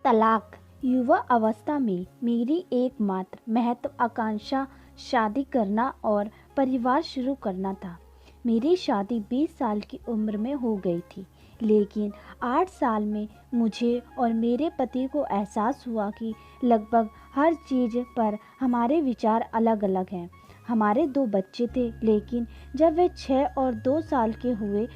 तलाक। युवा अवस्था में मेरी एकमात्र महत्वाकांक्षा शादी करना और परिवार शुरू करना था। मेरी शादी 20 साल की उम्र में हो गई थी, लेकिन 8 साल में मुझे और मेरे पति को एहसास हुआ कि लगभग हर चीज़ पर हमारे विचार अलग-अलग हैं। हमारे 2 बच्चे थे, लेकिन जब वे 6 और 2 साल के हुए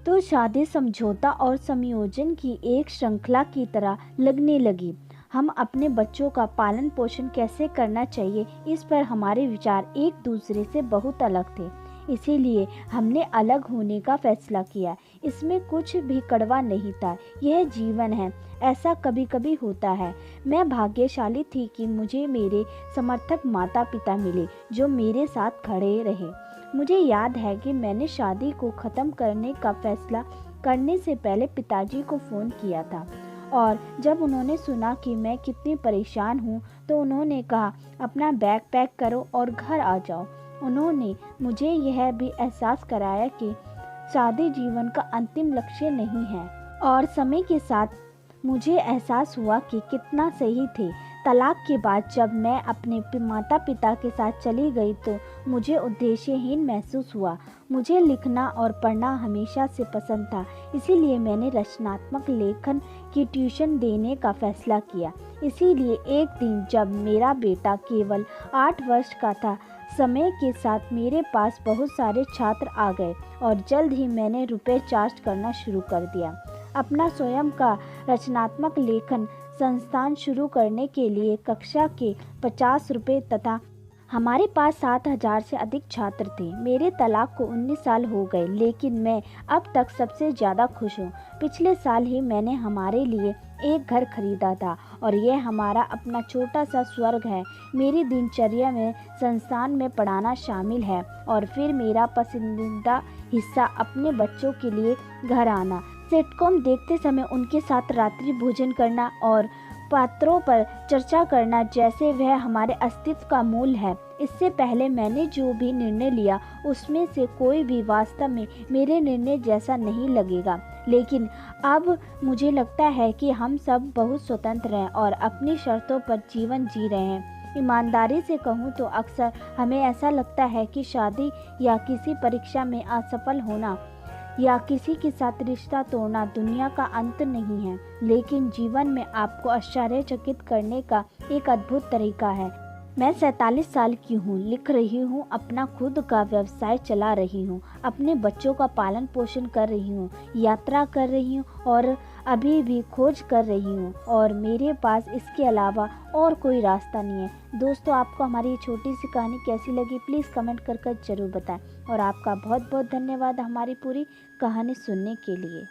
तो शादी समझौता और समायोजन की एक श्रृंखला की तरह लगने लगी। हम अपने बच्चों का पालन पोषण कैसे करना चाहिए, इस पर हमारे विचार एक दूसरे से बहुत अलग थे। इसीलिए हमने अलग होने का फैसला किया। इसमें कुछ भी कड़वा नहीं था, यह जीवन है, ऐसा कभी कभी होता है। मैं भाग्यशाली थी कि मुझे मेरे समर्थक माता पिता मिले जो मेरे साथ खड़े रहे। मुझे याद है कि मैंने शादी को ख़त्म करने का फैसला करने से पहले पिताजी को फ़ोन किया था, और जब उन्होंने सुना कि मैं कितनी परेशान हूँ तो उन्होंने कहा, अपना बैग पैक करो और घर आ जाओ। उन्होंने मुझे यह भी एहसास कराया कि शादी जीवन का अंतिम लक्ष्य नहीं है, और समय के साथ मुझे एहसास हुआ कि कितना सही थे। तलाक के बाद जब मैं अपने माता पिता के साथ चली गई तो मुझे उद्देश्यहीन महसूस हुआ। मुझे लिखना और पढ़ना हमेशा से पसंद था, इसीलिए मैंने रचनात्मक लेखन की ट्यूशन देने का फैसला किया। इसीलिए एक दिन जब मेरा बेटा केवल 8 वर्ष का था, समय के साथ मेरे पास बहुत सारे छात्र आ गए और जल्द ही मैंने रुपए चार्ज करना शुरू कर दिया। अपना स्वयं का रचनात्मक लेखन संस्थान शुरू करने के लिए कक्षा के 50 रुपये तथा हमारे पास 7,000 से अधिक छात्र थे। मेरे तलाक को 19 साल हो गए, लेकिन मैं अब तक सबसे ज़्यादा खुश हूँ। पिछले साल ही मैंने हमारे लिए एक घर खरीदा था और यह हमारा अपना छोटा सा स्वर्ग है। मेरी दिनचर्या में संस्थान में पढ़ाना शामिल है और फिर मेरा पसंदीदा हिस्सा अपने बच्चों के लिए घर आना, सिटकॉम देखते समय उनके साथ रात्रि भोजन करना और पात्रों पर चर्चा करना, जैसे वह हमारे अस्तित्व का मूल है। इससे पहले मैंने जो भी निर्णय लिया उसमें से कोई भी वास्तव में मेरे निर्णय जैसा नहीं लगेगा, लेकिन अब मुझे लगता है कि हम सब बहुत स्वतंत्र हैं और अपनी शर्तों पर जीवन जी रहे हैं। ईमानदारी से कहूँ तो अक्सर हमें ऐसा लगता है कि शादी या किसी परीक्षा में असफल होना या किसी के साथ रिश्ता तोड़ना दुनिया का अंत नहीं है, लेकिन जीवन में आपको आश्चर्यचकित करने का एक अद्भुत तरीका है। मैं 47 साल की हूँ, लिख रही हूँ, अपना खुद का व्यवसाय चला रही हूँ, अपने बच्चों का पालन पोषण कर रही हूँ, यात्रा कर रही हूँ और अभी भी खोज कर रही हूँ, और मेरे पास इसके अलावा और कोई रास्ता नहीं है। दोस्तों, आपको हमारी ये छोटी सी कहानी कैसी लगी, प्लीज़ कमेंट कर ज़रूर बताएं, और आपका बहुत बहुत धन्यवाद हमारी पूरी कहानी सुनने के लिए।